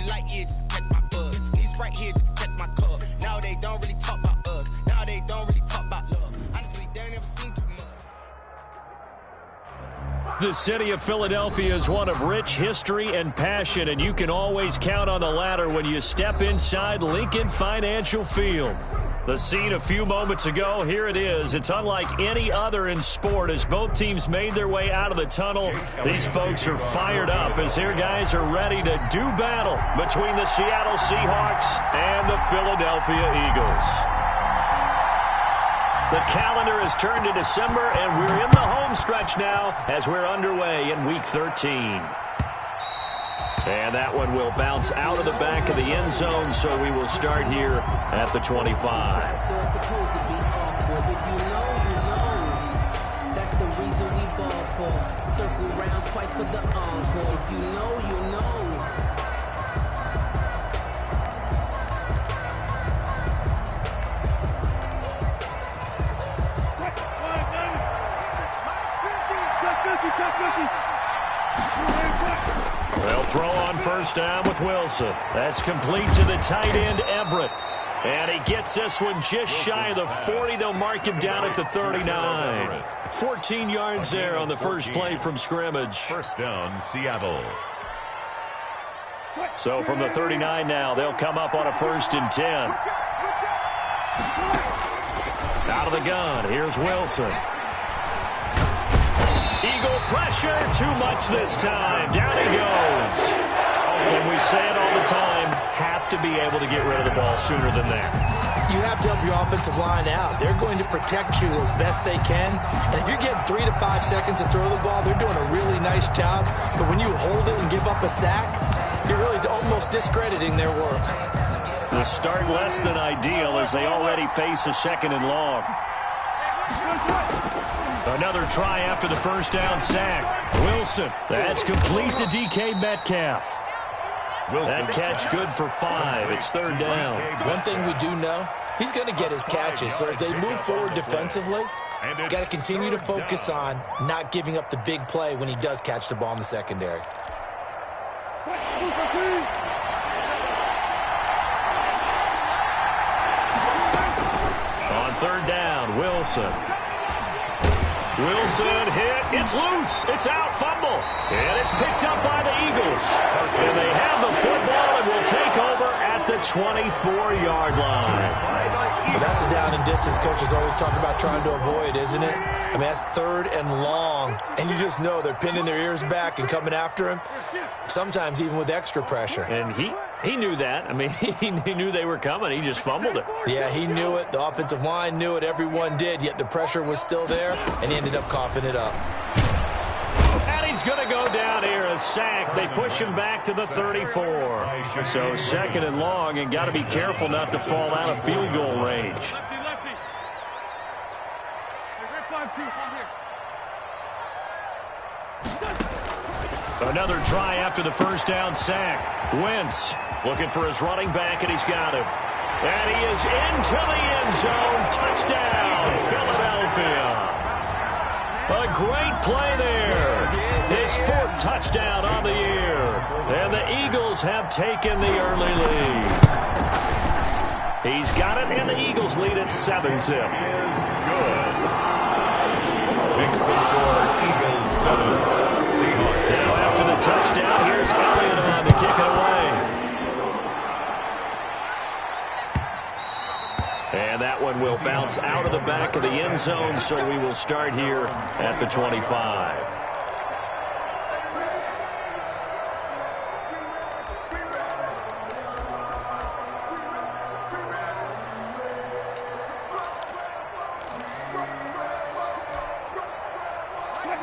need a light year just to catch my buzz. Need Sprite here just to catch my cup. Now they don't really talk about us. Now they don't really talk about love. Honestly, they ain't never seen too much. The city of Philadelphia is one of rich history and passion, and you can always count on the latter when you step inside Lincoln Financial Field. The scene a few moments ago, here it is. It's unlike any other in sport as both teams made their way out of the tunnel. These folks are fired up as their guys are ready to do battle between the Seattle Seahawks and the Philadelphia Eagles. The calendar has turned to December, and we're in the home stretch now as we're underway in Week 13. And that one will bounce out of the back of the end zone, so we will start here at the 25. That's the reason we ball for. Circle round twice for the encore. If you know, you know. They'll throw on first down with Wilson. That's complete to the tight end, Everett. And he gets this one just shy of the 40. They'll mark him down at the 39. 14 yards there on the first play from scrimmage. First down, Seattle. So from the 39 now, they'll come up on a 1st and 10. Out of the gun, here's Wilson. Eagle pressure, too much this time. Down he goes. And we say it all the time, have to be able to get rid of the ball sooner than that. You have to help your offensive line out. They're going to protect you as best they can. And if you're getting 3 to 5 seconds to throw the ball, they're doing a really nice job. But when you hold it and give up a sack, you're really almost discrediting their work. The start less than ideal as they already face a 2nd and long. Another try after the first down sack. Wilson, that's complete to DK Metcalf. That catch good for 5. It's 3rd down. One thing we do know, he's going to get his catches. So as they move forward defensively, you got to continue to focus on not giving up the big play when he does catch the ball in the secondary. On 3rd down, Wilson. Wilson hit. It's loose. It's out. Fumble. And it's picked up by the Eagles. And they have the football and will take over at the 24-yard line. But that's a down and distance coaches always talk about trying to avoid, isn't it? I mean, that's 3rd and long. And you just know they're pinning their ears back and coming after him. Sometimes even with extra pressure. And he knew that. I mean, he knew they were coming. He just fumbled it. Yeah, he knew it. The offensive line knew it. Everyone did. Yet the pressure was still there, and he ended up coughing it up. And he's going to go down here, a sack. They push him back to the 34. So 2nd and long, and got to be careful not to fall out of field goal range. Another try after the first down sack. Wentz looking for his running back, and he's got him. And he is into the end zone. Touchdown, Philadelphia. A great play there. His 4th touchdown on the year. And the Eagles have taken the early lead. He's got it, and the Eagles lead at 7-zip. Good. Makes the score Eagles 7. Now after the touchdown, here's Elliott on to kick it away. And that one will bounce out of the back of the end zone, so we will start here at the 25.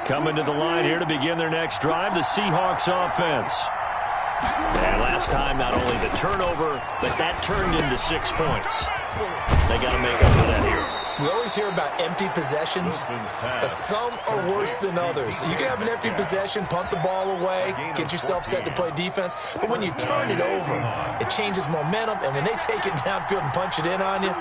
Coming to the line here to begin their next drive, the Seahawks offense. And last time, not only the turnover, but that turned into 6 points. They got to make up for that here. We always hear about empty possessions, but some are worse than others. You can have an empty possession, punt the ball away, get yourself set to play defense, but when you turn it over, it changes momentum, and when they take it downfield and punch it in on you,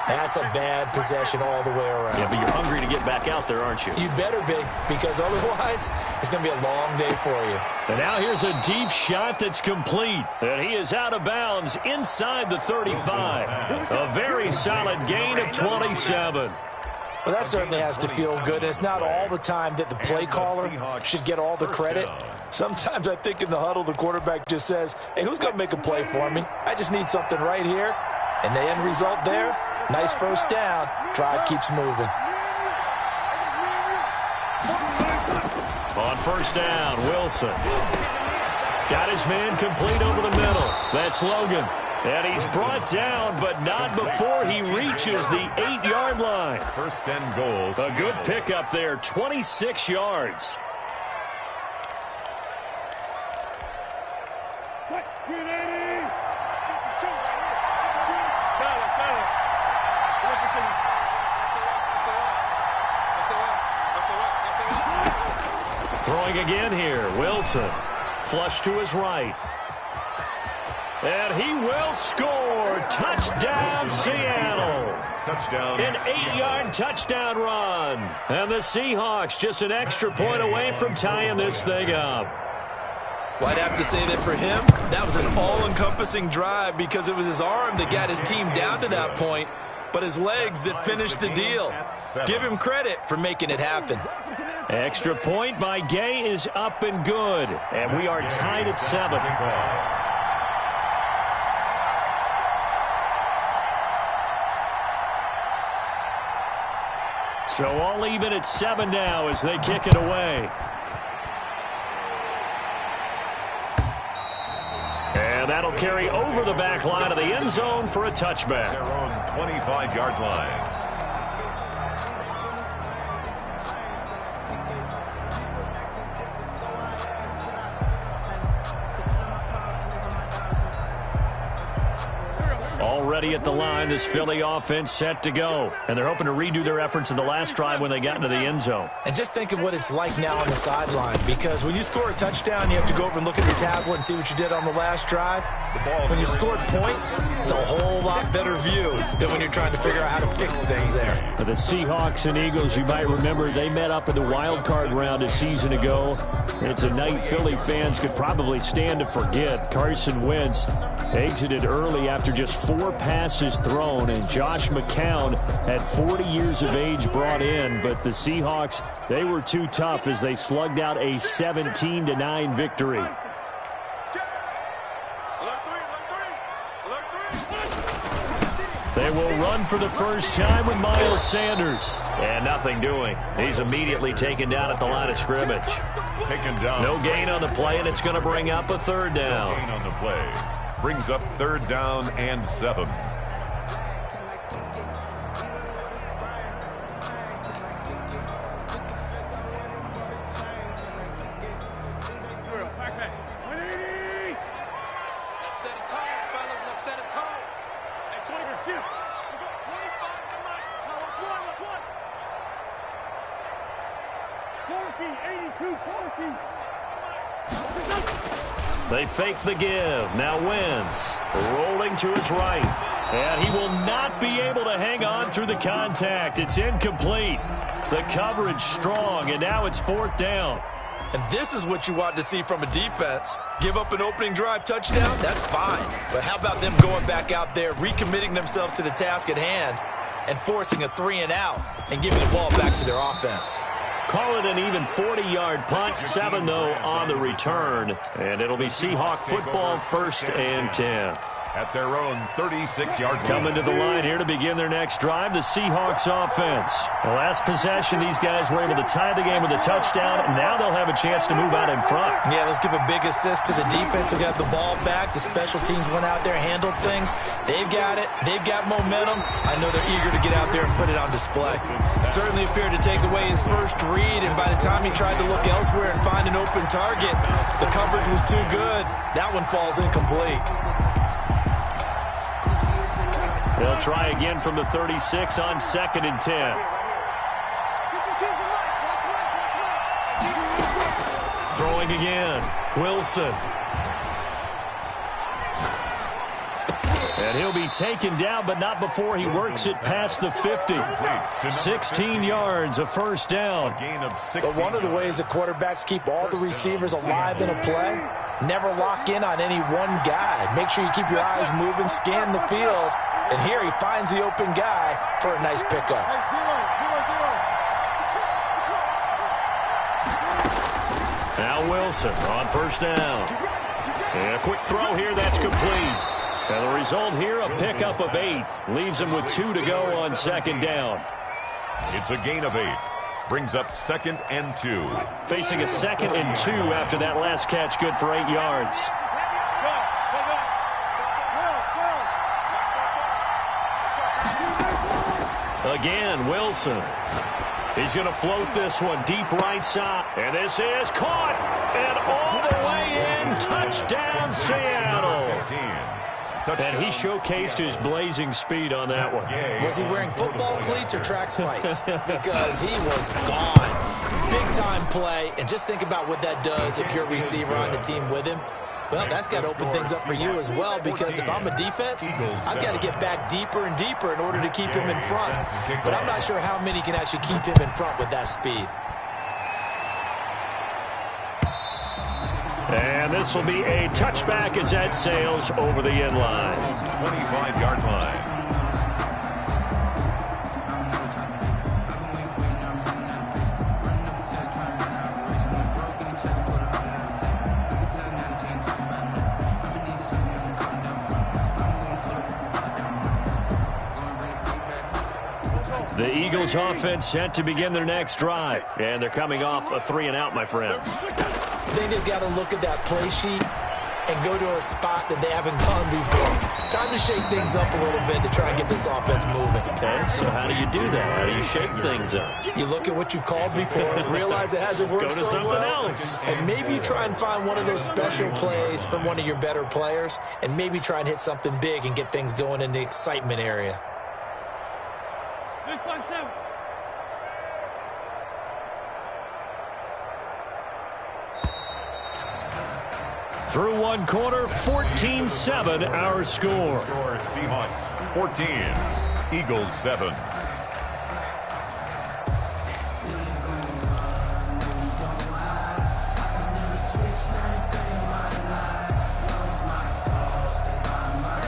That's a bad possession all the way around. Yeah, but you're hungry to get back out there, aren't you? You better be, because otherwise it's going to be a long day for you. And now here's a deep shot that's complete. And he is out of bounds inside the 35. A very solid gain of 27. Well, that certainly has to feel good. And it's not all the time that the play caller should get all the credit. Sometimes I think in the huddle, the quarterback just says, hey, who's going to make a play for me? I just need something right here. And the end result there, nice first down. Drive keeps moving. On first down, Wilson. Got his man complete over the middle. That's Logan. And he's brought down, but not before he reaches the 8-yard line. First and goal. A good pickup there, 26 yards. Throwing again here, Wilson. Flush to his right. And he will score. Touchdown, Seattle. Touchdown. An 8-yard touchdown run. And the Seahawks just an extra point away from tying this thing up. Well, I'd have to say that for him, that was an all-encompassing drive because it was his arm that got his team down to that point, but his legs that finished the deal. Give him credit for making it happen. Extra point by Gay is up and good. And we are tied at 7. So all even at 7 now as they kick it away. And that'll carry over the back line of the end zone for a touchback. Their own 25-yard line. Already at the line, this Philly offense set to go. And they're hoping to redo their efforts in the last drive when they got into the end zone. And just think of what it's like now on the sideline, because when you score a touchdown, you have to go over and look at the tablet and see what you did on the last drive. When you scored points, it's a whole lot better view than when you're trying to figure out how to fix things there. For the Seahawks and Eagles, you might remember they met up in the wild card round a season ago. It's a night Philly fans could probably stand to forget. Carson Wentz exited early after just 4 passes thrown, and Josh McCown had 40 years of age brought in, but the Seahawks, they were too tough as they slugged out a 17-9 victory. They will run for the first time with Miles Sanders. And nothing doing. He's immediately taken down at the line of scrimmage. Taken down. No gain on the play, and it's going to bring up a 3rd down. No gain on the play. Brings up 3rd down and 7. They fake the give. Now Wentz rolling to his right. And he will not be able to hang on through the contact. It's incomplete. The coverage strong, and now it's 4th down. And this is what you want to see from a defense. Give up an opening drive touchdown, that's fine. But how about them going back out there, recommitting themselves to the task at hand, and forcing a 3-and-out, and giving the ball back to their offense. Call it an even 40-yard punt, 7 though on the return. And it'll be Seahawk football, 1st and 10. At their own 36-yard line. Coming to the line here to begin their next drive, the Seahawks offense. The last possession, these guys were able to tie the game with a touchdown. Now they'll have a chance to move out in front. Yeah, let's give a big assist to the defense who got the ball back. The special teams went out there, handled things. They've got it. They've got momentum. I know they're eager to get out there and put it on display. Certainly appeared to take away his first read, and by the time he tried to look elsewhere and find an open target, the coverage was too good. That one falls incomplete. They'll try again from the 36 on 2nd and 10. Throwing again. Wilson. And And he'll be taken down, but not before he works it past the 50. 16 yards, a first down. But one of the ways the quarterbacks keep all the receivers alive in a play, never lock in on any one guy. Make sure you keep your eyes moving, scan the field. And here he finds the open guy for a nice pickup. Now Wilson on first down. And a quick throw here, that's complete. And the result here, a pickup of 8. Leaves him with 2 to go on second down. It's a gain of 8. Brings up 2nd and 2. Facing a 2nd and 2 after that last catch, good for 8 yards. Again, Wilson. He's going to float this one deep right side. And this is caught. And all the way in. Touchdown, Seattle. And he showcased his blazing speed on that one. Was he wearing football cleats or track spikes? Because he was gone. Big-time play. And just think about what that does if you're a receiver on the team with him. Well, that's got to open things up for you as well, because if I'm a defense, I've got to get back deeper and deeper in order to keep him in front. But I'm not sure how many can actually keep him in front with that speed. And this will be a touchback as that sails over the end line. 25-yard line. The Eagles offense set to begin their next drive. And they're coming off a 3-and-out, my friend. I think they've got to look at that play sheet and go to a spot that they haven't gone before. Time to shake things up a little bit to try and get this offense moving. Okay, so how do you do that? How do you shake things up? You look at what you've called before, realize it hasn't worked Go to so something well, else. and maybe you try and find one of those special plays from one of your better players, and maybe try and hit something big and get things going in the excitement area. Through one quarter, 14-7 our score. Seahawks 14, Eagles 7.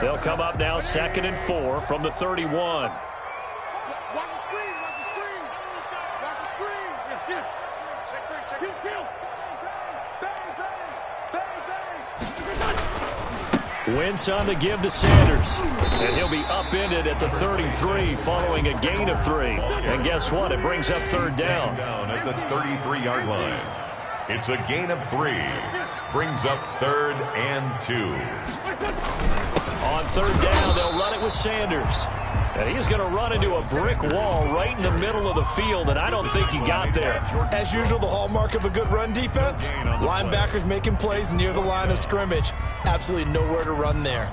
They'll come up now 2nd and 4 from the 31. Watch the screen, watch the screen. Watch the screen. Yes. Check three, check three. Wentz on the give to Sanders. And he'll be upended at the 33 following a gain of 3. And guess what? It brings up 3rd down. Down at the 33-yard line. It's a gain of 3. Brings up 3rd and 2. On 3rd down, they'll run it with Sanders. And he's going to run into a brick wall right in the middle of the field, and I don't think he got there. As usual, the hallmark of a good run defense, linebackers making plays near the line of scrimmage. Absolutely nowhere to run there.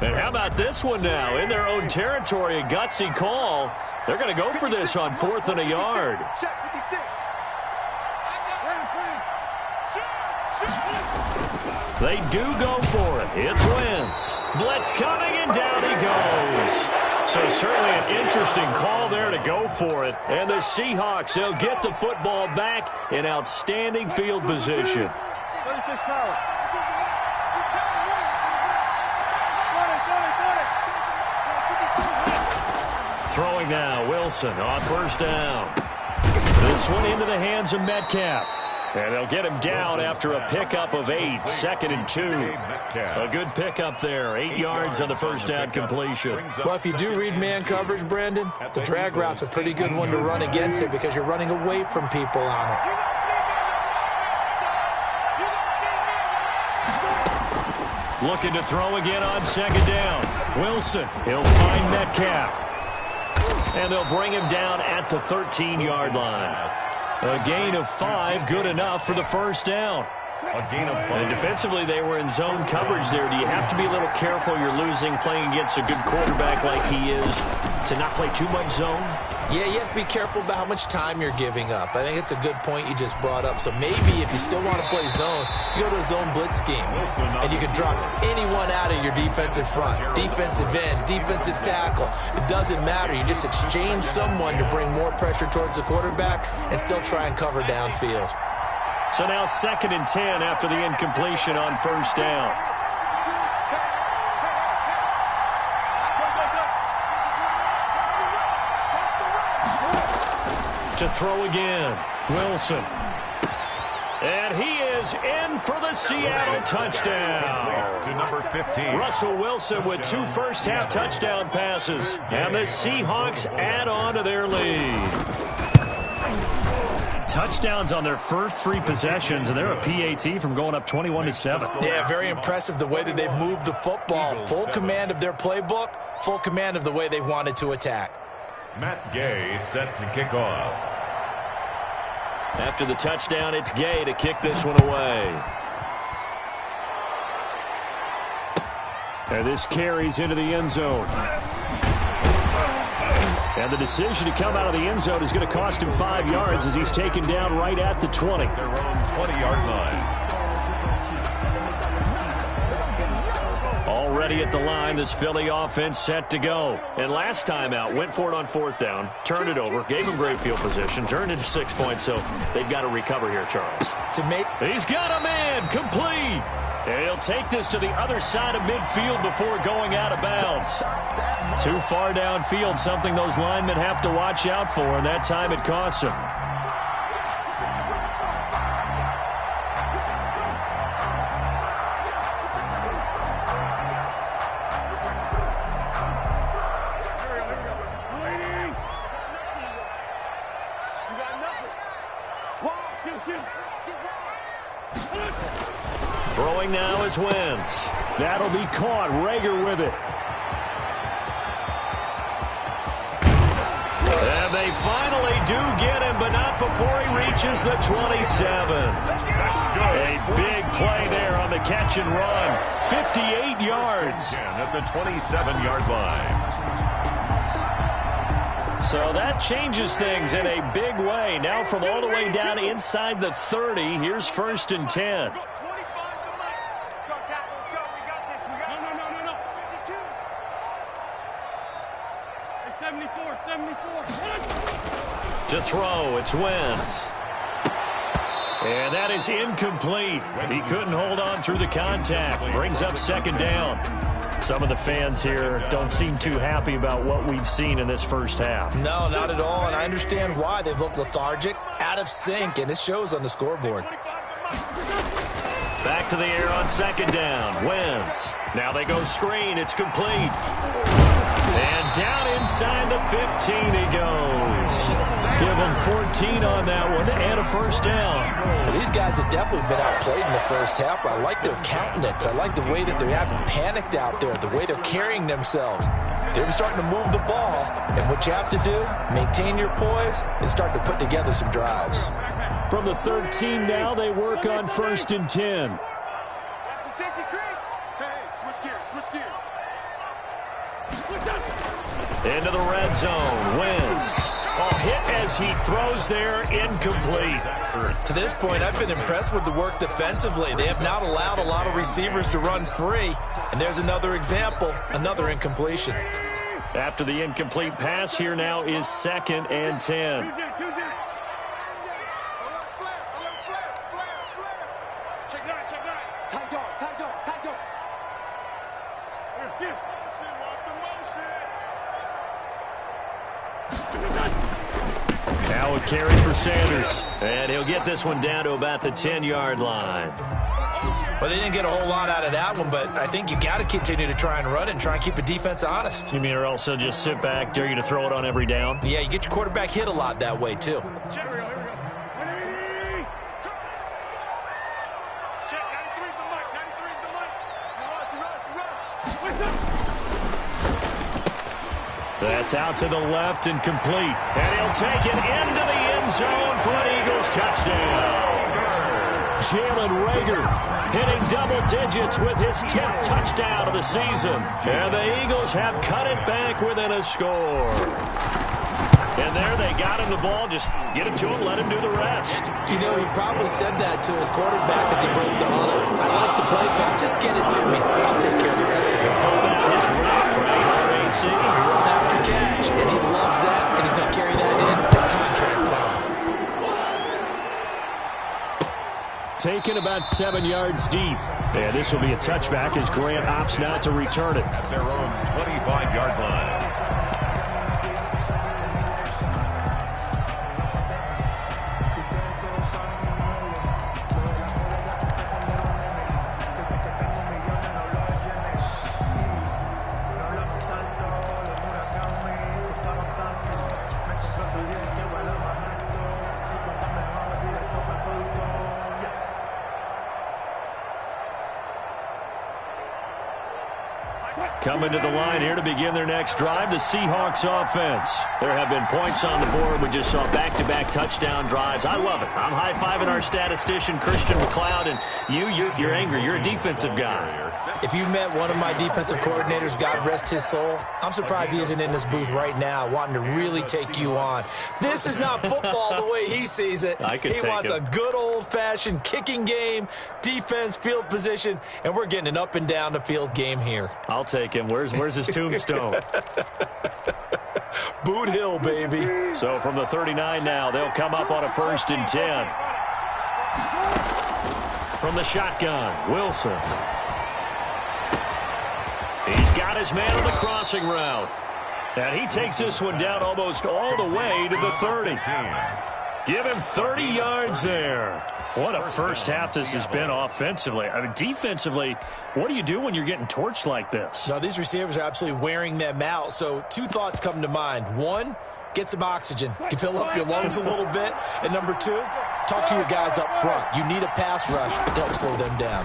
And how about this one now? In their own territory, a gutsy call. They're going to go for this on 4th and a yard. They do go for it. It's Wentz. Blitz coming, and down he goes. So certainly an interesting call there to go for it. And the Seahawks, they'll get the football back in outstanding field position. Throwing now, Wilson on 1st down. This one into the hands of Metcalf. And they'll get him down after a pickup of 8, 2nd and 2. A good pickup there, 8 yards on the 1st down completion. Well, if you do read man coverage, Brandon, the drag route's a pretty good one to run against it because you're running away from people on it. Looking to throw again on 2nd down. Wilson, he'll find Metcalf. And they'll bring him down at the 13-yard line. A gain of 5, good enough for the 1st down. A gain of 5. And defensively, they were in zone coverage there. Do you have to be a little careful? You're losing, playing against a good quarterback like he is, to not play too much zone? Yeah, you have to be careful about how much time you're giving up. I think it's a good point you just brought up. So maybe if you still want to play zone, you go to a zone blitz scheme. And you can drop anyone out of your defensive front. Defensive end, defensive tackle. It doesn't matter. You just exchange someone to bring more pressure towards the quarterback and still try and cover downfield. So now 2nd and 10 after the incompletion on 1st down. To throw again, Wilson. And he is in for the Seattle touchdown. To number 15. Russell Wilson with 2 first-half touchdown passes. And the Seahawks add on to their lead. Touchdowns on their first 3 possessions, and they're a PAT from going up 21-7. Yeah, very impressive the way that they've moved the football. Full command of their playbook, full command of the way they've wanted to attack. Matt Gay set to kick off. After the touchdown, it's Gay to kick this one away. And this carries into the end zone. And the decision to come out of the end zone is going to cost him 5 yards as he's taken down right at the 20. Their own 20-yard line. Already at the line, this Philly offense set to go. And last time out, went for it on 4th down, turned it over, gave him great field position, turned into 6 points, so they've got to recover here, Charles. He's got a man, complete. And he'll take this to the other side of midfield before going out of bounds. Too far downfield, something those linemen have to watch out for, and that time it costs them. Throwing now is Wentz. That'll be caught. Rager with it. And they finally do get him, but not before he reaches the 27. That's good. A big play there on the catch and run. 58 yards. At the 27-yard line. So that changes things in a big way. Now from all the way down inside the 30, here's 1st and 10. To throw, it's Wentz. And that is incomplete. He couldn't hold on through the contact. Brings up 2nd down. Some of the fans here don't seem too happy about what we've seen in this first half. No, not at all, and I understand why. They've looked lethargic, out of sync, and it shows on the scoreboard. Back to the air on 2nd down. Wentz. Now they go screen. It's complete. And down inside the 15 he goes. Give him 14 on that one and a first down. Well, these guys have definitely been outplayed in the first half. I like their countenance. I like the way that they haven't panicked out there, the way they're carrying themselves. They're starting to move the ball, and what you have to do, maintain your poise and start to put together some drives. From the 13 now, they work on 1st and 10. Into the red zone. Wentz. Hit as he throws there, incomplete. To this point, I've been impressed with the work defensively. They have not allowed a lot of receivers to run free. And there's another example, another incompletion. After the incomplete pass, here now is 2nd and 10. Now a carry for Sanders. And he'll get this one down to about the 10-yard line. Well, they didn't get a whole lot out of that one, but I think you got to continue to try and run and try and keep the defense honest. You mean or also just sit back, dare you to throw it on every down? Yeah, you get your quarterback hit a lot that way, too. That's out to the left and complete. And he'll take it into the end zone for an Eagles touchdown. Jalen Rager hitting double digits with his 10th touchdown of the season. And the Eagles have cut it back within a score. And there they got him the ball. Just get it to him, let him do the rest. You know, he probably said that to his quarterback as he broke the huddle. I like the play call. Just get it to me. I'll take care of the rest of it. How about his rap right here, AC? Run after catch, and he loves that, and he's going to carry that into contract time. Taken about 7 yards deep. And this will be a touchback as Grant opts now to return it. At their own 25-yard line. Coming to the line here to begin their next drive, the Seahawks offense. There have been points on the board. We just saw back-to-back touchdown drives. I love it. I'm high-fiving our statistician, Christian McLeod, and you're angry. You're a defensive guy. If you met one of my defensive coordinators, God rest his soul, I'm surprised he isn't in this booth right now wanting to really take you on. This is not football the way he sees it. He wants a good old-fashioned kicking game, defense, field position, and we're getting an up-and-down-the-field game here. I'll take him. Where's his tombstone? Boot Hill, baby. So from the 39 now, they'll come up on a 1st and 10. From the shotgun, Wilson. He's got his man on the crossing route. And he takes this one down almost all the way to the 30. Give him 30 yards there. What a first half this has been offensively. I mean, defensively, what do you do when you're getting torched like this? Now, these receivers are absolutely wearing them out. So 2 thoughts come to mind. 1, get some oxygen. You fill up your lungs a little bit. And number 2, talk to your guys up front. You need a pass rush to help slow them down.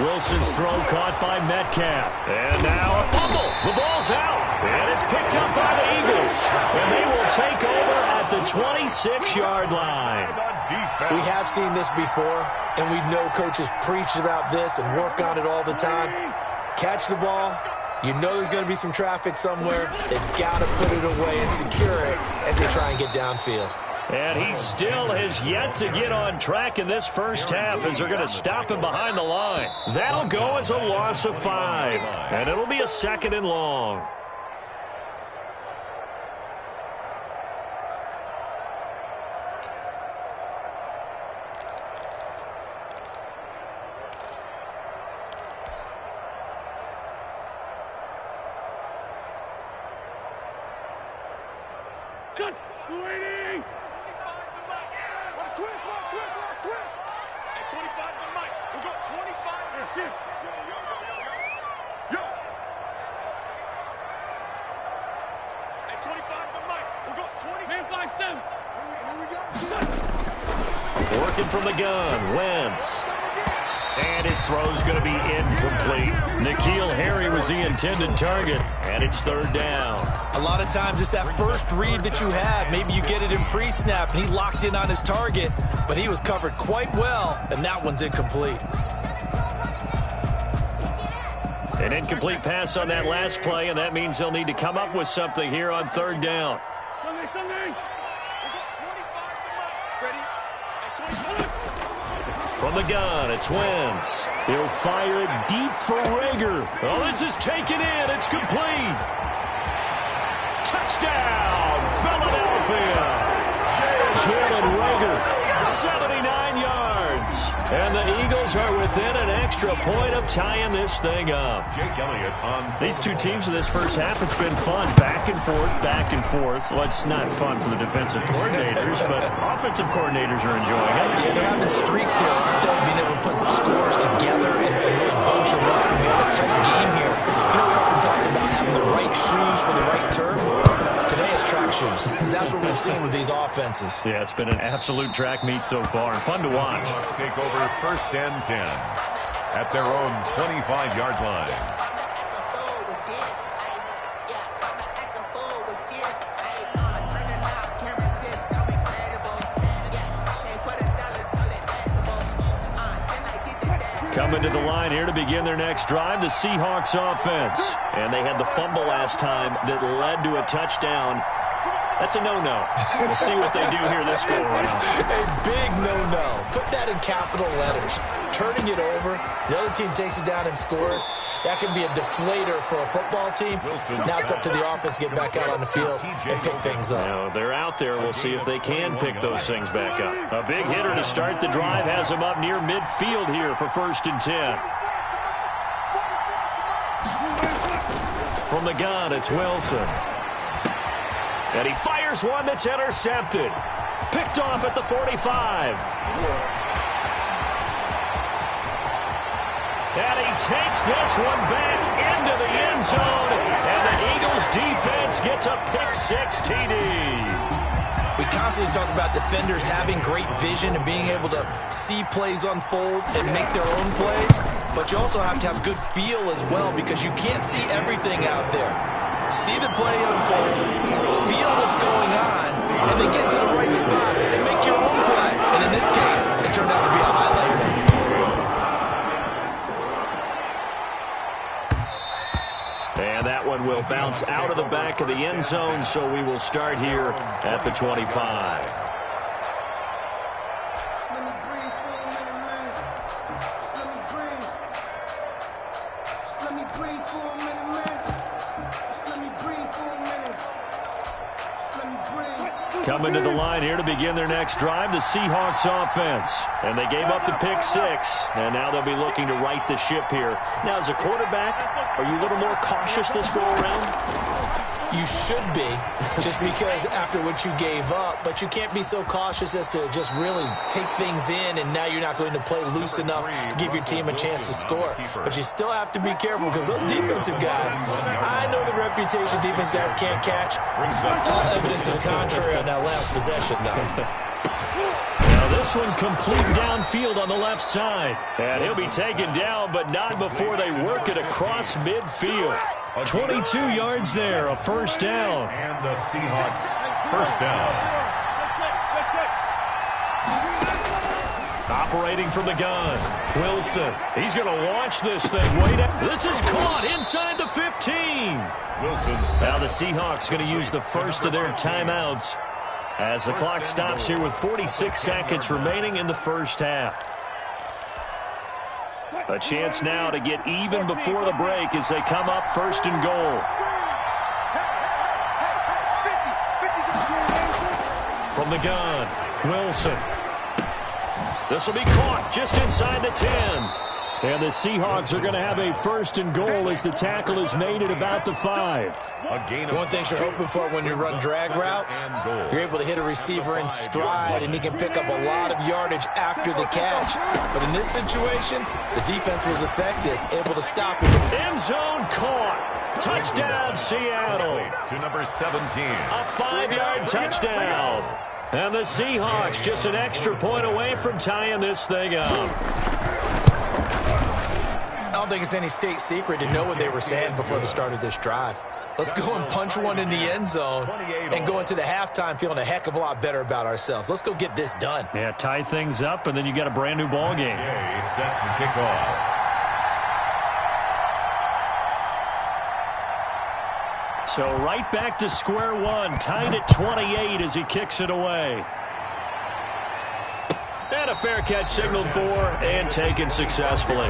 Wilson's throw caught by Metcalf. And now a fumble. The ball's out. And it's picked up by the Eagles. And they will take over at the 26-yard line. We have seen this before, and we know coaches preach about this and work on it all the time. Catch the ball. You know there's going to be some traffic somewhere. They've got to put it away and secure it as they try and get downfield. And he still has yet to get on track in this first half as they're going to stop him behind the line. That'll go as a loss of 5. And it'll be a 2nd and long. Good. 280. At 25 to Mike. We'll go 25. That's it. Yo. At 25 to Mike. We'll go 20. Man, 5-7. Here we go. Working from the gun, Wentz. And his throw's going to be incomplete. N'Keal Harry was the intended target, and it's 3rd down. A lot of times it's that first read that you have. Maybe you get it in pre-snap, and he locked in on his target, but he was covered quite well, and that one's incomplete. An incomplete pass on that last play, and that means they'll need to come up with something here on 3rd down. Sunday. Ready? At 25. From the gun, it's Wentz. He'll fire it deep for Rager. Oh, this is taken in. It's complete. Touchdown, Philadelphia. Jalen Rager, 79 yards. And the Eagles are within an extra point of tying this thing up. Jake Elliott on These two teams in this first half, it's been fun. Back and forth, back and forth. Well, it's not fun for the defensive coordinators, but offensive coordinators are enjoying it. Yeah, they're having streaks here, aren't they? Being able to put scores together and really bunch them up. We have a tight game here. You know, we often talk about having the right shoes for the right turf. Today is track shoes. That's what we've seen with these offenses. Yeah, it's been an absolute track meet so far, and fun to watch. Seahawks take over 1st and 10 at their own 25-yard line. Coming to the line here to begin their next drive, the Seahawks offense. And they had the fumble last time that led to a touchdown. That's a no-no. We'll see what they do here this go around. A big no-no. Put that in capital letters. Turning it over, the other team takes it down and scores. That can be a deflator for a football team. Now it's up to the offense to get back out on the field and pick things up. Now, they're out there. We'll see if they can pick those things back up. A big hitter to start the drive has him up near midfield here for 1st and 10. From the gun, it's Wilson. And he fires one that's intercepted. Picked off at the 45. And he takes this one back into the end zone. And the Eagles defense gets a pick-6 TD. We constantly talk about defenders having great vision and being able to see plays unfold and make their own plays. But you also have to have good feel as well because you can't see everything out there. See the play unfold, feel what's going on, and then get to the right spot and make your own play. And in this case, it turned out to be a highlight one. And that one will bounce out of the back of the end zone, so we will start here at the 25. Coming to the line here to begin their next drive, the Seahawks offense. And they gave up the pick-6, and now they'll be looking to right the ship here. Now, as a quarterback, are you a little more cautious this go-around? You should be, just because after what you gave up, but you can't be so cautious as to just really take things in, and now you're not going to play loose enough to give your team a chance to score. But you still have to be careful because those defensive guys, I know the reputation defense guys can't catch. All evidence to the contrary on that last possession, though. Now this one complete downfield on the left side. And he'll be taken down, but not before they work it across midfield. 22 yards there, a 1st down. And the Seahawks, 1st down. Operating from the gun, Wilson. He's going to launch this thing way down. This is caught inside the 15. Wilson's now the Seahawks going to use the first of their timeouts as the clock stops here with 46 seconds remaining in the 1st half. A chance now to get even before the break as they come up 1st and goal. From the gun, Wilson. This will be caught just inside the 10. And the Seahawks are going to have a 1st and goal as the tackle is made at about the 5. One thing you're hoping for when you run drag routes, you're able to hit a receiver in stride, and he can pick up a lot of yardage after the catch. But in this situation, the defense was effective, able to stop it. End zone caught. Touchdown, Seattle. To number 17. A 5-yard touchdown. And the Seahawks just an extra point away from tying this thing up. I don't think it's any state secret to know what they were saying before the start of this drive. Let's go and punch one in the end zone and go into the halftime feeling a heck of a lot better about ourselves. Let's go get this done. Yeah, tie things up, and then you got a brand new ball game. Okay, set to kick off. So right back to square one, tied at 28 as he kicks it away. And a fair catch signaled for and taken successfully.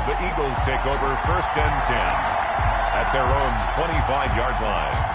The Eagles take over 1st and 10 at their own 25-yard line.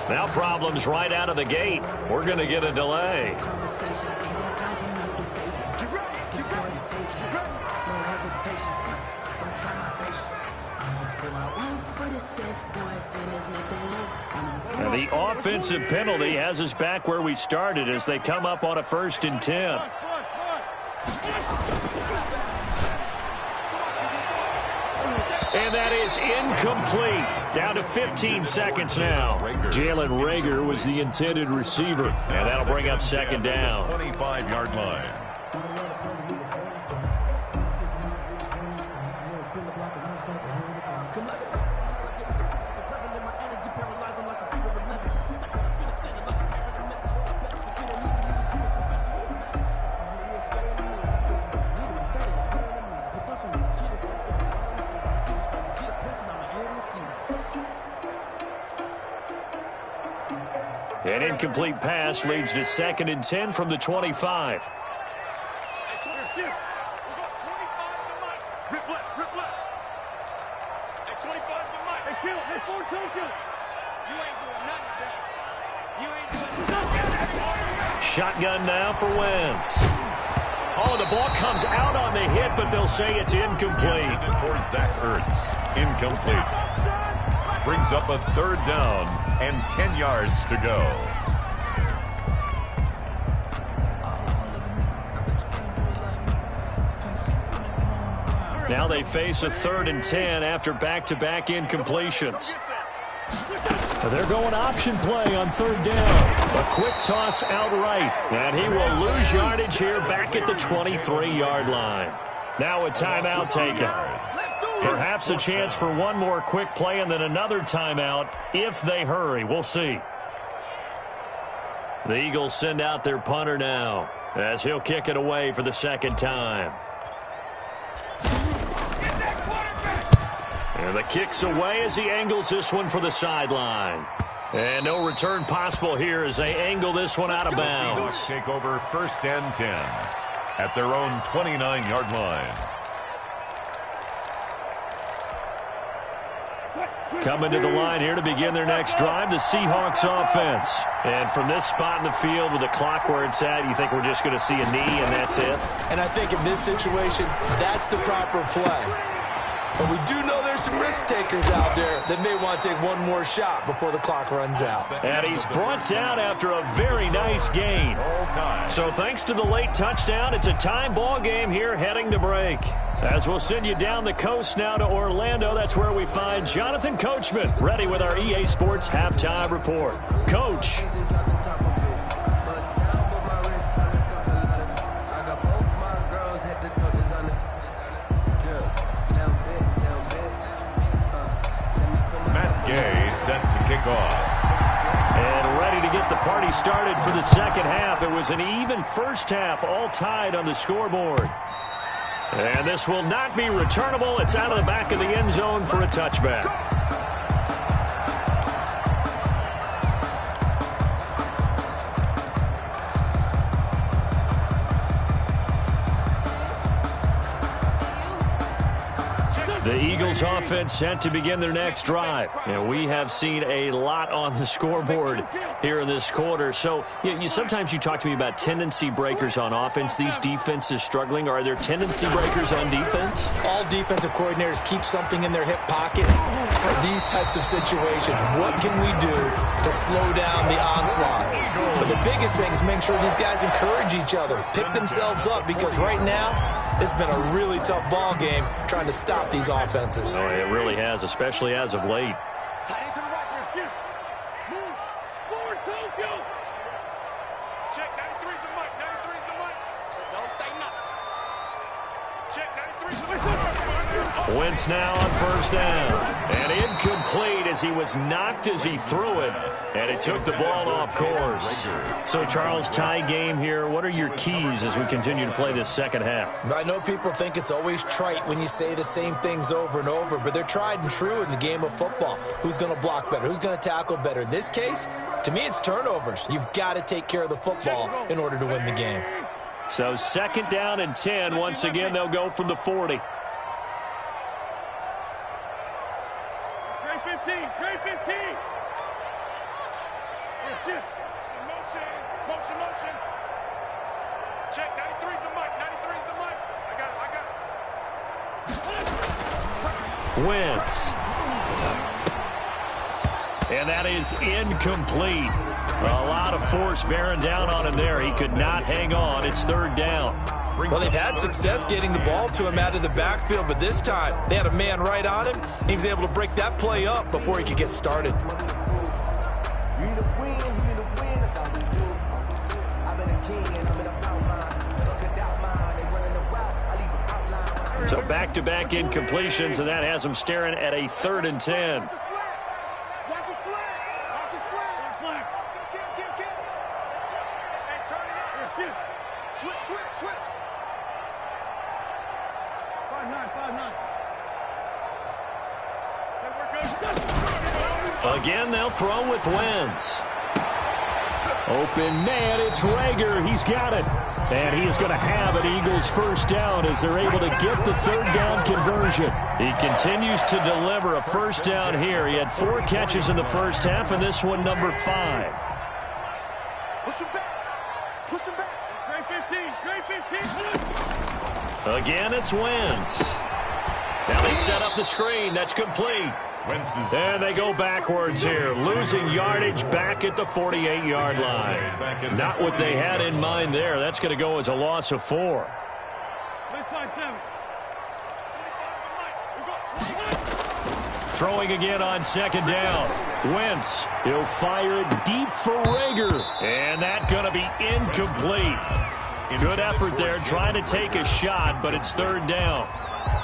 Now problems right out of the gate. We're going to get a delay. And the offensive penalty has us back where we started as they come up on a 1st and 10. And that is incomplete. Down to 15 seconds now. Jalen Reagor was the intended receiver. And that'll bring up 2nd down. 25-yard line. An incomplete pass leads to 2nd and 10 from the 25. Shotgun now for Wentz. Oh, the ball comes out on the hit, but they'll say it's incomplete. For Zach Ertz. Incomplete. Brings up a 3rd down and 10 yards to go. Now they face a 3rd and 10 after back-to-back incompletions. They're going option play on 3rd down. A quick toss outright, and he will lose yardage here back at the 23-yard line. Now a timeout taken. Perhaps a chance for one more quick play and then another timeout if they hurry. We'll see. The Eagles send out their punter now as he'll kick it away for the 2nd time. And the kick's away as he angles this one for the sideline. And no return possible here as they angle this one out of bounds. Seahawks take over 1st and 10 at their own 29-yard line. Coming to the line here to begin their next drive, the Seahawks offense. And from this spot in the field with the clock where it's at, you think we're just going to see a knee and that's it? And I think in this situation, that's the proper play. But we do know there's some risk takers out there that may want to take one more shot before the clock runs out. And he's brought down after a very nice gain. So thanks to the late touchdown, it's a tie ball game here heading to break. As we'll send you down the coast now to Orlando, that's where we find Jonathan Coachman, ready with our EA Sports Halftime Report. Coach. Set to kick off. And ready to get the party started for the 2nd half. It was an even 1st half, all tied on the scoreboard. And this will not be returnable. It's out of the back of the end zone for a touchback. The Eagles offense set to begin their next drive. And we have seen a lot on the scoreboard here in this quarter. So sometimes you talk to me about tendency breakers on offense. These defenses struggling. Are there tendency breakers on defense? All defensive coordinators keep something in their hip pocket for these types of situations. What can we do to slow down the onslaught? But the biggest thing is make sure these guys encourage each other, pick themselves up, because right now it's been a really tough ball game trying to stop these offenses. Oh, it really has, especially as of late. Tight end to the right here. Shoot. Move. Forward, Tokyo. Check. 93's the mic. 93's the mic. Don't say nothing. Check. 93's the mic. Wentz now on 1st down. And incomplete as he was knocked as he threw it. And it took the ball off course. So, Charles, tie game here. What are your keys as we continue to play this 2nd half? I know people think it's always trite when you say the same things over and over, but they're tried and true in the game of football. Who's going to block better? Who's going to tackle better? In this case, to me, it's turnovers. You've got to take care of the football in order to win the game. So 2nd down and 10. Once again, they'll go from the 40. Trey 15. Trey 15. Motion. Motion. Check. 93's the mic. 93's the mic. I got it. Wentz. And that is incomplete. A lot of force bearing down on him there. He could not hang on. It's third down. Well, they've had success getting the ball to him out of the backfield, but this time they had a man right on him. He was able to break that play up before he could get started. So back-to-back incompletions, and that has him staring at a 3rd and 10. Watch his flag. Watch his flag. Hey, turn it up. Switch. 5-9. Again, they'll throw with Wentz. Open man, it's Rager. He's got it. And he is going to have an Eagles first down as they're able to get the 3rd down conversion. He continues to deliver a first down here. He had 4 catches in the first half, and this one number 5. Push him back. Great 15. Again, it's Wentz. Now they set up the screen. That's complete. And they go backwards here, losing yardage back at the 48-yard line. Not what they had in mind there. That's going to go as a loss of 4. Throwing again on 2nd down. Wentz, he'll fire it deep for Rager. And that's going to be incomplete. Good effort there, trying to take a shot, but it's 3rd down.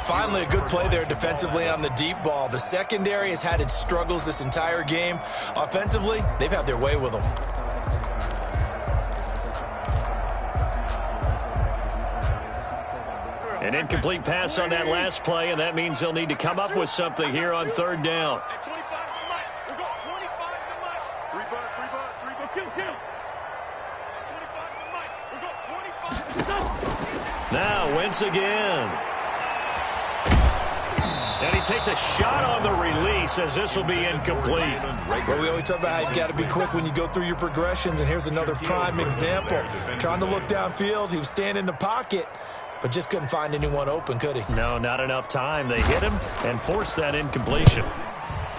Finally, a good play there defensively on the deep ball. The secondary has had its struggles this entire game. Offensively, they've had their way with them. An incomplete pass on that last play, and that means they'll need to come up with something here on 3rd down. Hey, 25 to Mike. We got 25 to Mike. 3 bucks. Kill. 25 to Mike. We got 25. Now Wentz again. And he takes a shot on the release as this will be incomplete. Well, we always talk about how you've got to be quick when you go through your progressions, and here's another prime example. Trying to look downfield, he was standing in the pocket, but just couldn't find anyone open, could he? No, not enough time. They hit him and forced that incompletion.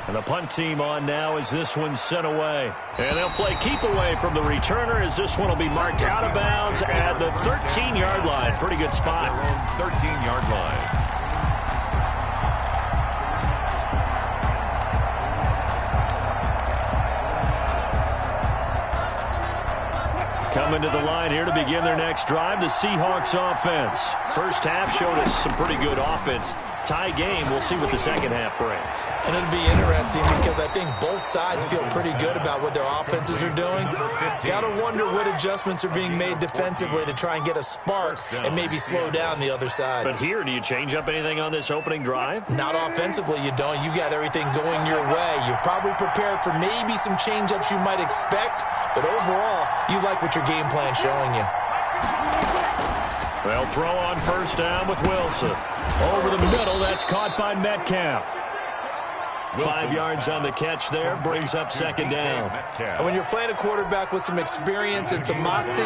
And the punt team on now as this one's sent away. And they'll play keep away from the returner as this one will be marked out of bounds at the 13-yard line. Pretty good spot. 13-yard line. Coming to the line here to begin their next drive, the Seahawks offense. First half showed us some pretty good offense. Tie game, we'll see what the second half brings. And it'll be interesting because I think both sides feel pretty good about what their offenses are doing. Got to wonder what adjustments are being made defensively to try and get a spark and maybe slow down the other side. But here, do you change up anything on this opening drive? Not offensively, you don't. You got everything going your way. You've probably prepared for maybe some change-ups you might expect, but overall, you like what your game plan's showing you. They'll throw on first down with Wilson. Over the middle, that's caught by Metcalf. 5 yards on the catch there, brings up 2nd down. And when you're playing a quarterback with some experience and some moxie,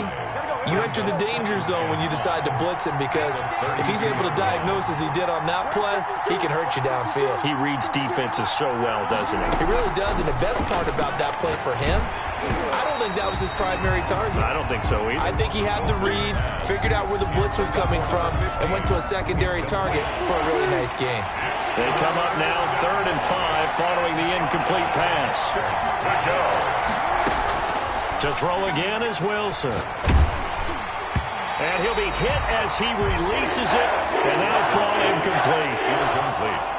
you enter the danger zone when you decide to blitz him, because if he's able to diagnose as he did on that play, he can hurt you downfield. He reads defenses so well, doesn't he? He really does, and the best part about that play for him, I don't think that was his primary target. I don't think so either. I think he had the read, figured out where the blitz was coming from, and went to a secondary target for a really nice gain. They come up now 3rd and 5 following the incomplete pass. To throw again is Wilson. And he'll be hit as he releases it, and that'll fall incomplete.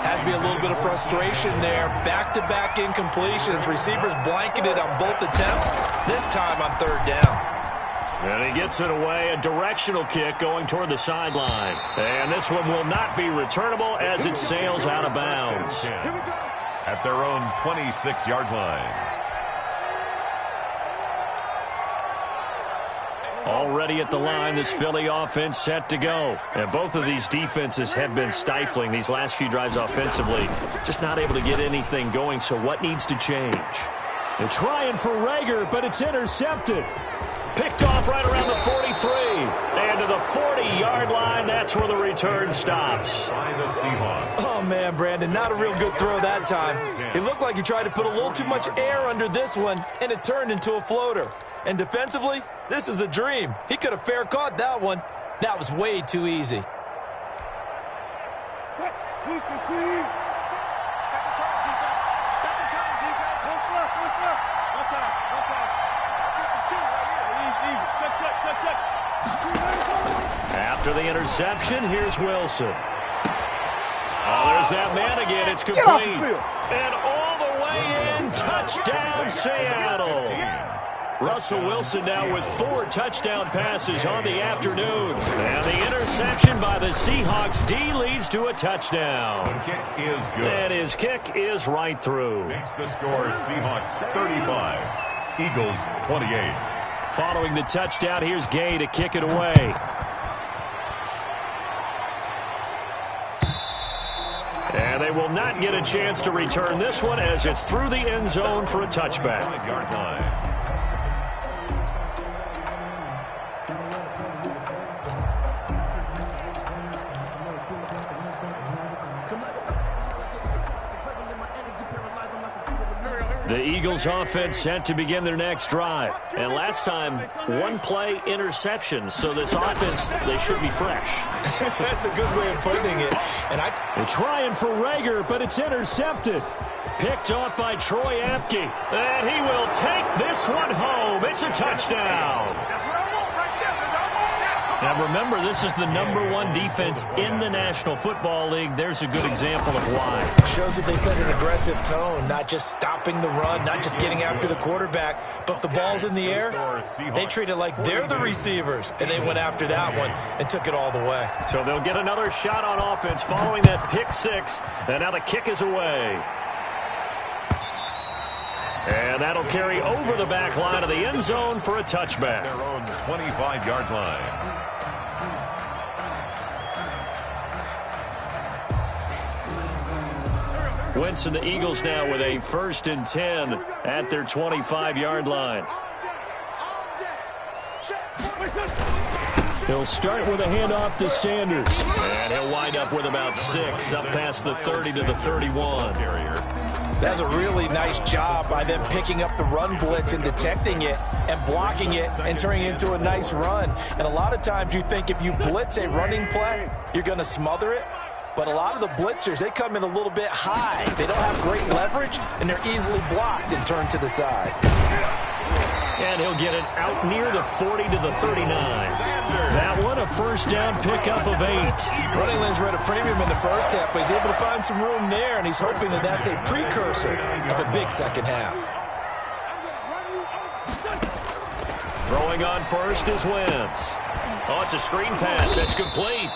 Has to be a little bit of frustration there. Back-to-back incompletions. Receivers blanketed on both attempts, this time on 3rd down. And he gets it away, a directional kick going toward the sideline. And this one will not be returnable as it sails out of bounds. At their own 26-yard line. Already at the line, this Philly offense set to go. And both of these defenses have been stifling these last few drives offensively. Just not able to get anything going, so what needs to change? They're trying for Rager, but it's intercepted. Picked off right around the 43. And to the 40-yard line, that's where the return stops. By the Seahawks. Oh, man, Brandon, not a real good throw that time. It looked like he tried to put a little too much air under this one, and it turned into a floater. And defensively, this is a dream. He could have fair caught that one. That was way too easy. After the interception, here's Wilson. Oh, there's that man again. It's complete. And all the way in, touchdown Seattle. Russell Wilson now with 4 touchdown passes on the afternoon. And the interception by the Seahawks D leads to a touchdown. The kick is good. And his kick is right through. Makes the score Seahawks 35, Eagles 28. Following the touchdown, here's Gay to kick it away. And they will not get a chance to return this one as it's through the end zone for a touchback. 5-yard line. The Eagles offense set to begin their next drive. And last time, 1-play interception. So this offense, they should be fresh. That's a good way of putting it. And they're trying for Rager, but it's intercepted. Picked off by Troy Apke. And he will take this one home. It's a touchdown. Now remember, this is the #1 defense in the National Football League. There's a good example of why. Shows that they set an aggressive tone, not just stopping the run, not just getting after the quarterback, but the ball's in the air. They treat it like they're the receivers, and they went after that one and took it all the way. So they'll get another shot on offense following that pick 6, and now the kick is away. And that'll carry over the back line of the end zone for a touchback. Their own 25-yard line. Wentz and the Eagles now with a 1st and 10 at their 25-yard line. He'll start with a handoff to Sanders. And he'll wind up with about 6 up past the 30 to the 31. That's a really nice job by them picking up the run blitz and detecting it and blocking it and turning it into a nice run. And a lot of times you think if you blitz a running play, you're going to smother it. But a lot of the blitzers, they come in a little bit high. They don't have great leverage, and they're easily blocked and turned to the side. And he'll get it out near the 40 to the 39. That one, a 1st down pickup of 8. Running lanes were at a premium in the first half, but he's able to find some room there, and he's hoping that that's a precursor of a big second half. Throwing on first is Wentz. Oh, it's a screen pass. That's complete.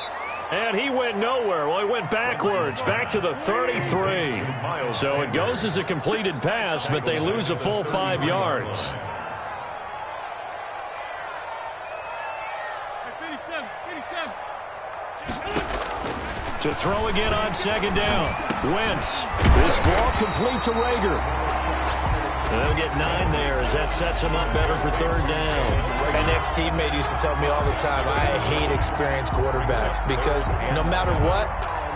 And he went nowhere. Well, he went backwards, back to the 33. So it goes as a completed pass, but they lose a full 5 yards. To throw again on 2nd down. Wentz. This ball complete to Rager. They'll get 9 there as that sets him up better for 3rd down. My next teammate used to tell me all the time, I hate experienced quarterbacks because no matter what,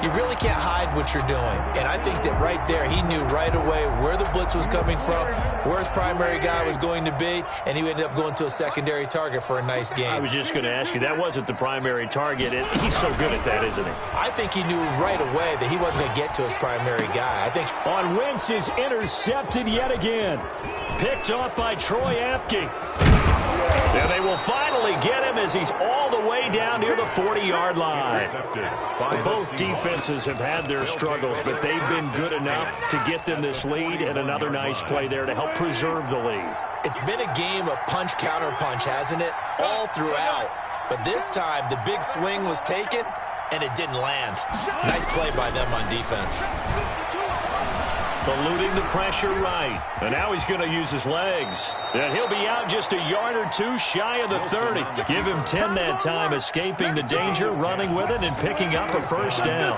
you really can't hide what you're doing. And I think that right there, he knew right away where the blitz was coming from, where his primary guy was going to be, and he ended up going to a secondary target for a nice game. I was just going to ask you, that wasn't the primary target. He's so good at that, isn't he? I think he knew right away that he wasn't going to get to his primary guy. I think on Wentz is intercepted yet again. Picked off by Troy Apke. And they will finally get him as he's all the way down near the 40-yard line. Both defenses have had their struggles, but they've been good enough to get them this lead, and another nice play there to help preserve the lead. It's been a game of punch-counter-punch, hasn't it? All throughout. But this time, the big swing was taken, and it didn't land. Nice play by them on defense. Eluding the pressure right. And now he's going to use his legs. And he'll be out just a yard or 2 shy of the 30. Give him 10 that time, escaping the danger, running with it, and picking up a 1st down.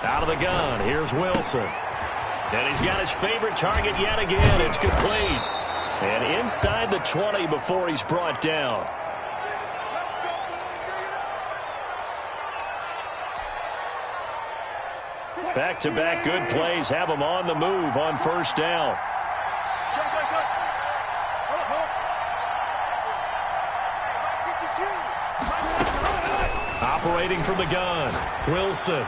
Out of the gun, here's Wilson. And he's got his favorite target yet again. It's complete. And inside the 20 before he's brought down. Back-to-back good plays have him on the move on first down. Operating from the gun, Wilson.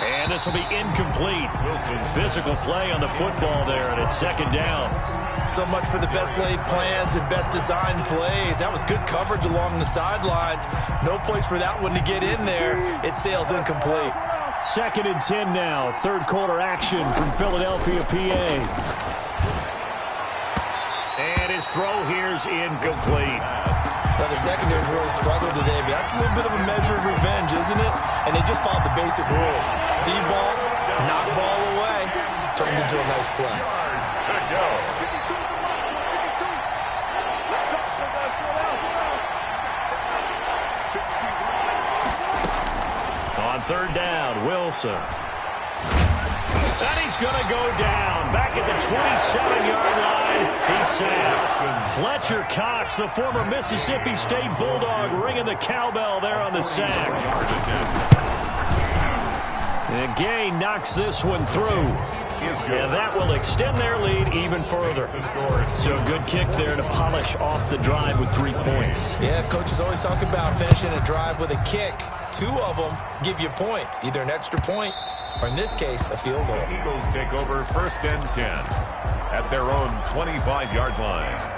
And this will be incomplete. Wilson, physical play on the football there, and it's second down. So much for the best laid plans and best designed plays. That was good coverage along the sidelines. No place for that one to get in there. It sails incomplete. Second and 10 now. Third quarter action from Philadelphia, PA. And his throw here's incomplete. Now, the secondary's really struggled today, but that's a little bit of a measure of revenge, isn't it? And they just followed the basic rules. See ball, knock ball away. Turned into a nice play. Yards to go. On third down, Wilson. And he's going to go down. Back at the 27-yard line, he's sacked. Fletcher Cox, the former Mississippi State Bulldog, ringing the cowbell there on the sack. And Gay knocks this one through. And that will extend their lead even further. So good kick there to polish off the drive with 3 points. Yeah, coaches always talk about finishing a drive with a kick. 2 of them give you points, either an extra point or, in this case, a field goal. The Eagles take over first and 10 at their own 25-yard line.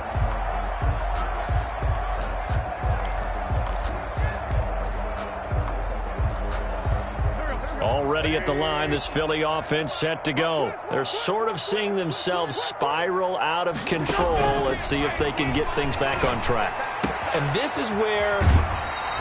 Already at the line, this Philly offense set to go. They're sort of seeing themselves spiral out of control. Let's see if they can get things back on track. And this is where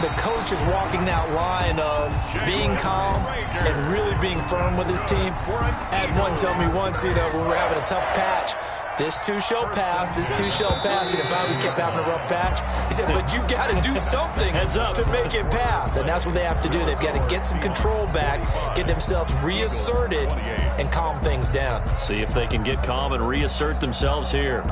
the coach is walking that line of being calm and really being firm with his team. I had one tell me once, when we were having a tough patch, this too shall pass, this too shall pass. And finally we kept having a rough patch. He said, but you got to do something to make it pass. And that's what they have to do. They've got to get some control back, get themselves reasserted, and calm things down. See if they can get calm and reassert themselves here.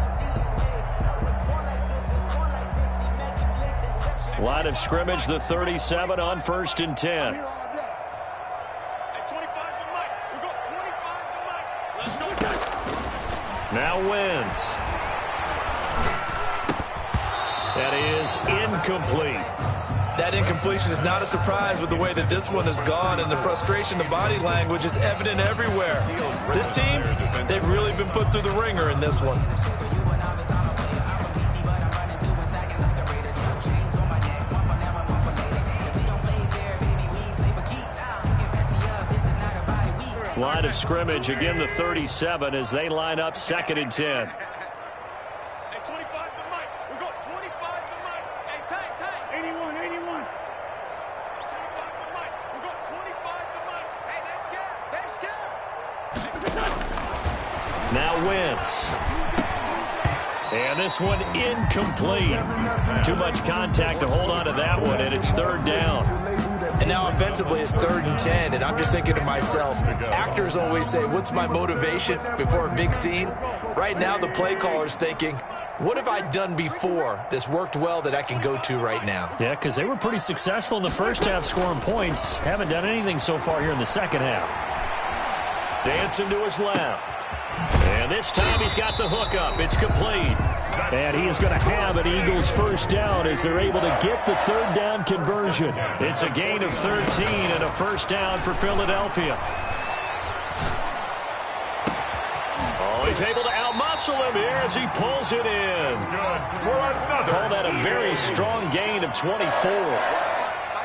Line of scrimmage, the 37 on first and 10. Now Wentz. That is incomplete. That incompletion is not a surprise with the way that this one has gone, and the frustration, the body language is evident everywhere. This team, they've really been put through the ringer in this one. Line of scrimmage, again the 37 as they line up second and 10. Hey, 25 to Mike. We got 25 to Mike. Hey, tag. 81. 25 to Mike. We got 25 to Mike. Hey, they're scared. Now Wentz. And this one incomplete. Too much contact to hold on to that one, and it's third down. And now offensively it's third and 10, and I'm just thinking to myself, actors always say, what's my motivation before a big scene? Right now the play caller's thinking, what have I done before that's worked well that I can go to right now? Yeah, because they were pretty successful in the first half scoring points. Haven't done anything so far here in the second half. Dancing to his left. And this time he's got the hookup. It's complete. And he is going to have an Eagles first down as they're able to get the third down conversion. It's a gain of 13 and a first down for Philadelphia. Oh, he's able to outmuscle him here as he pulls it in. Call that a very strong gain of 24.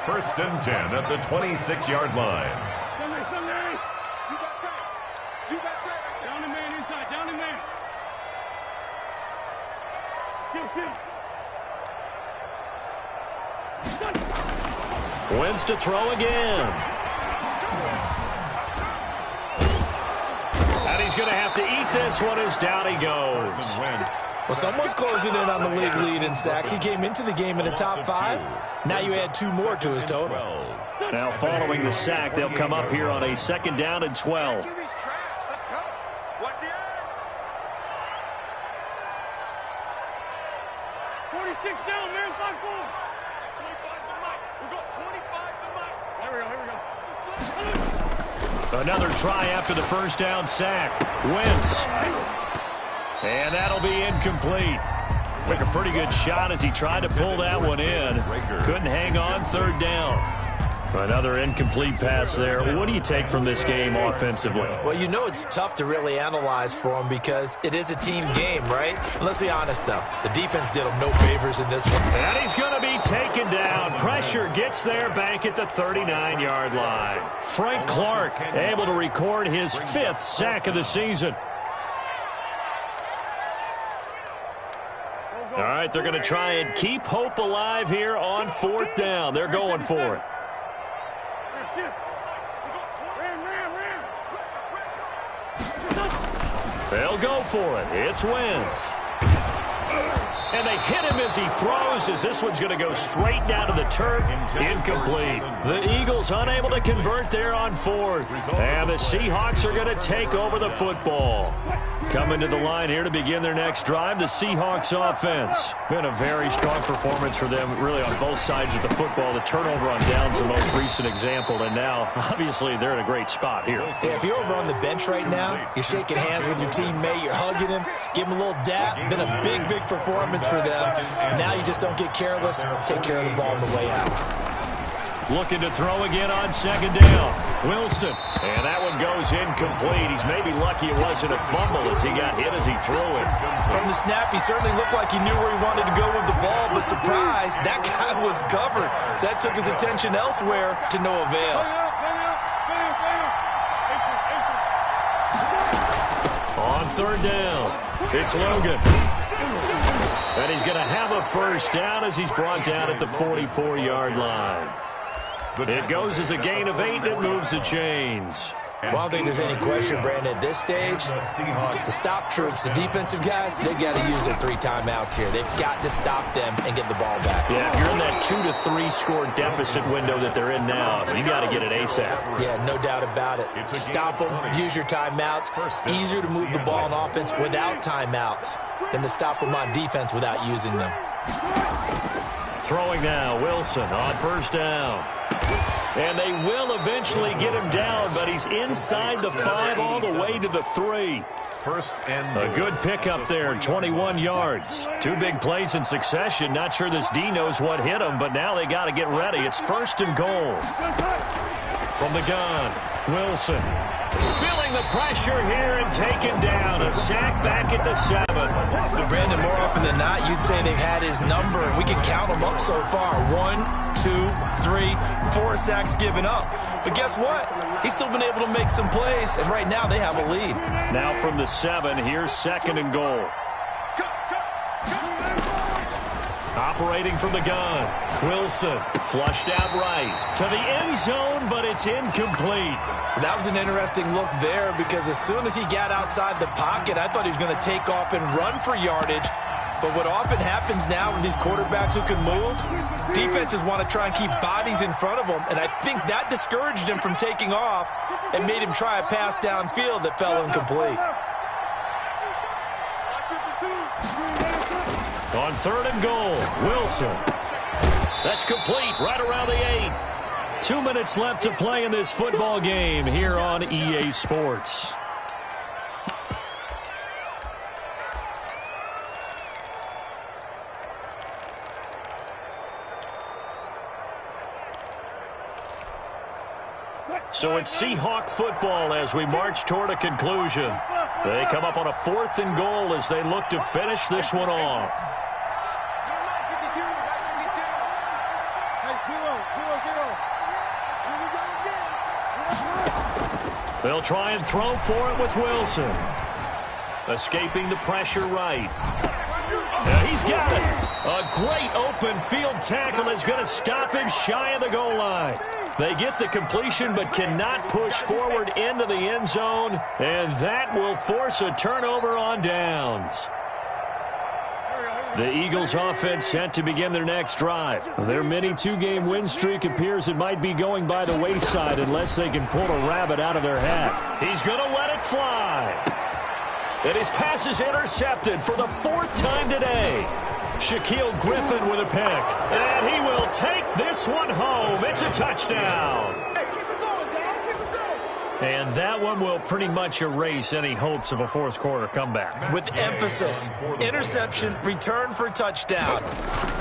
First and 10 at the 26-yard line. Wentz to throw again. And he's going to have to eat this one as down he goes. Well, someone's closing in on the league lead in sacks. He came into the game in the top 5. Now you add 2 more to his total. Now following the sack, they'll come up here on a second down and 12. 6 down, man. 5-4. 25 the mic. We got 25 the mic. Here we go. Another try after the first down sack. Wentz. And that'll be incomplete. Took a pretty good shot as he tried to pull that one in. Couldn't hang on, third down. Another incomplete pass there. What do you take from this game offensively? Well, you know it's tough to really analyze for them because it is a team game, right? And let's be honest, though. The defense did them no favors in this one. And he's going to be taken down. Pressure gets there back at the 39-yard line. Frank Clark able to record his 5th sack of the season. All right, they're going to try and keep hope alive here on 4th down. They're going for it. They'll go for it. It's Wentz. And they hit him as he throws, as this one's going to go straight down to the turf. Incomplete. The Eagles unable to convert there on 4th. And the Seahawks are going to take over the football. Coming to the line here to begin their next drive, the Seahawks offense. Been a very strong performance for them, really, on both sides of the football. The turnover on downs the most recent example, and now, obviously, they're in a great spot here. Yeah, if you're over on the bench right now, you're shaking hands with your teammate, you're hugging him, give him a little dap. Been a big, big performance for them. Now you just don't get careless. Take care of the ball on the way out. Looking to throw again on 2nd down. Wilson. And that one goes incomplete. He's maybe lucky it wasn't a fumble as he got hit as he threw it. From the snap, he certainly looked like he knew where he wanted to go with the ball, but surprise, that guy was covered. So that took his attention elsewhere to no avail. On 3rd down, it's Logan. And he's going to have a first down as he's brought down at the 44-yard line. It goes as a gain of 8, and it moves the chains. Well, I don't think there's any question, Brandon, at this stage, the stop troops, the defensive guys, they've got to use their 3 timeouts here. They've got to stop them and get the ball back. Yeah, if you're in that 2 to 3 score deficit window that they're in now, you got to get it ASAP. Yeah, no doubt about it. Stop them, use your timeouts. Easier to move the ball on offense without timeouts than to stop them on defense without using them. Throwing now, Wilson on 1st down. And they will eventually get him down, but he's inside the 5 all the way to the 3. A good pickup there, 21 yards. 2 big plays in succession. Not sure this D knows what hit him, but now they got to get ready. It's 1st and goal. From the gun, Wilson. Feeling the pressure here and taken down. A sack back at the 7. Brandon, more often than not, you'd say they've had his number, and we can count them up so far. 1, 2, 3, 4 sacks given up. But guess what? He's still been able to make some plays, and right now they have a lead. Now from the 7, here's 2nd and goal. Operating from the gun, Wilson flushed out right to the end zone, but it's incomplete. That was an interesting look there because as soon as he got outside the pocket, I thought he was going to take off and run for yardage. But what often happens now with these quarterbacks who can move, defenses want to try and keep bodies in front of them, and I think that discouraged him from taking off and made him try a pass downfield that fell incomplete. On 3rd and goal, Wilson. That's complete right around the 8. 2 minutes left to play in this football game here on EA Sports. So it's Seahawk football as we march toward a conclusion. They come up on a 4th and goal as they look to finish this one off. They'll try and throw for it with Wilson. Escaping the pressure right. Now he's got it. A great open field tackle is going to stop him shy of the goal line. They get the completion but cannot push forward into the end zone, and that will force a turnover on downs. The Eagles offense set to begin their next drive. Their mini 2-game win streak appears it might be going by the wayside unless they can pull a rabbit out of their hat. He's going to let it fly. And his pass is intercepted for the 4th time today. Shaquille Griffin with a pick. And he will take this one home. It's a touchdown. And that one will pretty much erase any hopes of a fourth quarter comeback. With emphasis, interception, return for touchdown.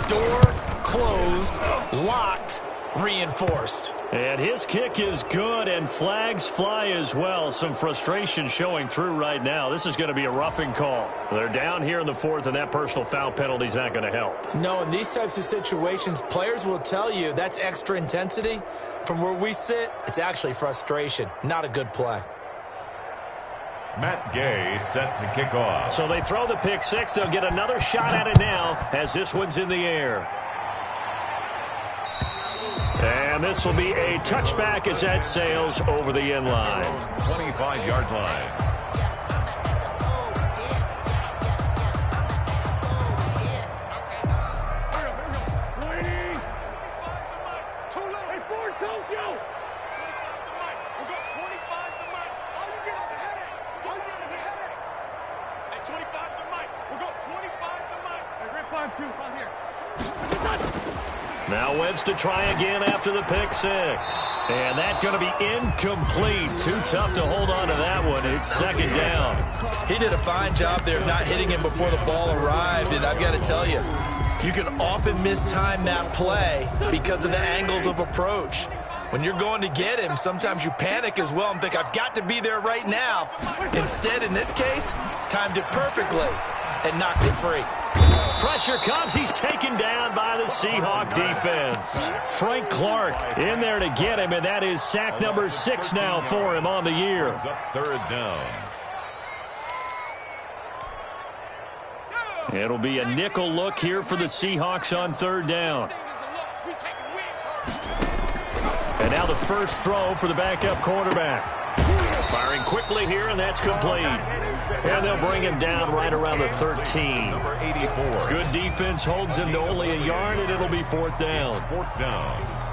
Door closed, locked, reinforced. And his kick is good, and flags fly as well. Some frustration showing through right now. This is going to be a roughing call. They're down here in the fourth, and that personal foul penalty is not going to help. No, in these types of situations, players will tell you that's extra intensity. From where we sit, it's actually frustration. Not a good play. Matt Gay set to kick off. So they throw the pick six. They'll get another shot at it now as this one's in the air. And this will be a touchback as that sails over the end line. 25-yard line. Now Wentz to try again after the pick six. And that's going to be incomplete. Too tough to hold on to that one. It's second down. He did a fine job there of not hitting him before the ball arrived. And I've got to tell you, you can often mistime that play because of the angles of approach. When you're going to get him, sometimes you panic as well and think, I've got to be there right now. Instead, in this case, timed it perfectly and knocked it free. Pressure comes. He's taken down by the Seahawk defense. Frank Clark in there to get him, and that is sack number 6 now for him on the year. Up third down. It'll be a nickel look here for the Seahawks on third down. And now the first throw for the backup quarterback. Firing quickly here, and that's complete. And they'll bring him down right around the 13. Number 84. Good defense holds him to only a yard, and it'll be fourth down. Fourth down.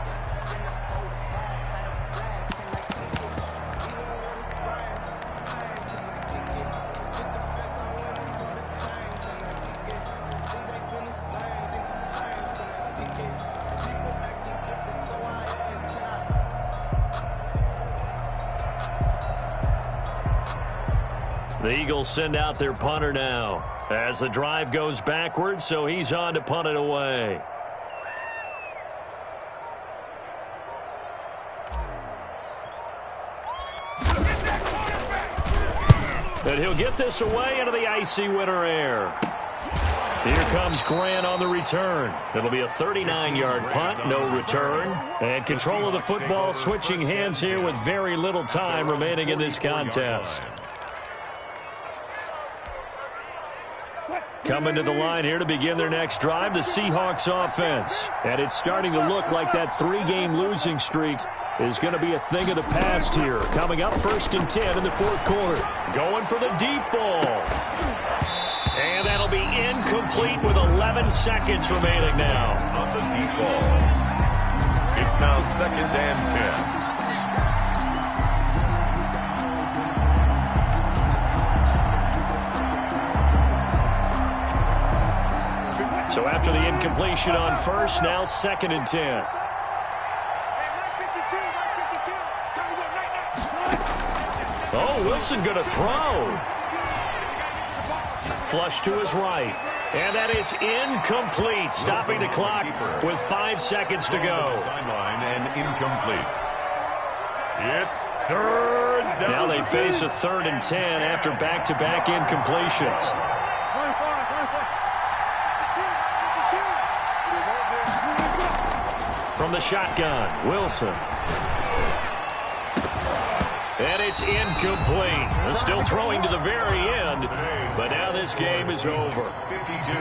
The Eagles send out their punter now as the drive goes backwards, so he's on to punt it away. And he'll get this away into the icy winter air. Here comes Grant on the return. It'll be a 39-yard punt, no return. And control of the football switching hands here with very little time remaining in this contest. Coming to the line here to begin their next drive, the Seahawks offense. And it's starting to look like that 3-game losing streak is going to be a thing of the past here. Coming up 1st and 10 in the fourth quarter. Going for the deep ball. And that'll be incomplete with 11 seconds remaining now. On the deep ball. It's now 2nd and 10. So after the incompletion on first, now 2nd and 10. Oh, Wilson going to throw. Flush to his right. And that is incomplete, stopping the clock with 5 seconds to go. Sideline and incomplete. It's third down. Now they face a 3rd and 10 after back-to-back incompletions. From the shotgun, Wilson. And it's incomplete. They're still throwing to the very end, but now this game is over. 52.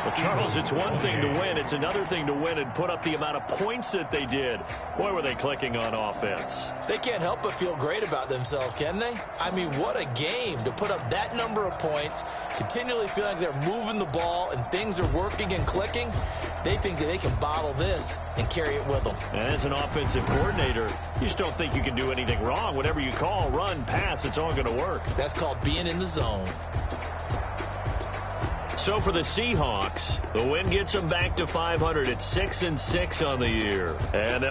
Well, Charles, it's one thing to win. It's another thing to win and put up the amount of points that they did. Boy, were they clicking on offense. They can't help but feel great about themselves, can they? I mean, what a game to put up that number of points, continually feeling like they're moving the ball and things are working and clicking. They think that they can bottle this and carry it with them. And as an offensive coordinator, you just don't think you can do anything wrong. Whatever you call, run, pass, it's all going to work. That's called being in the zone. So for the Seahawks, the win gets them back to 500 at 6-6 on the year. And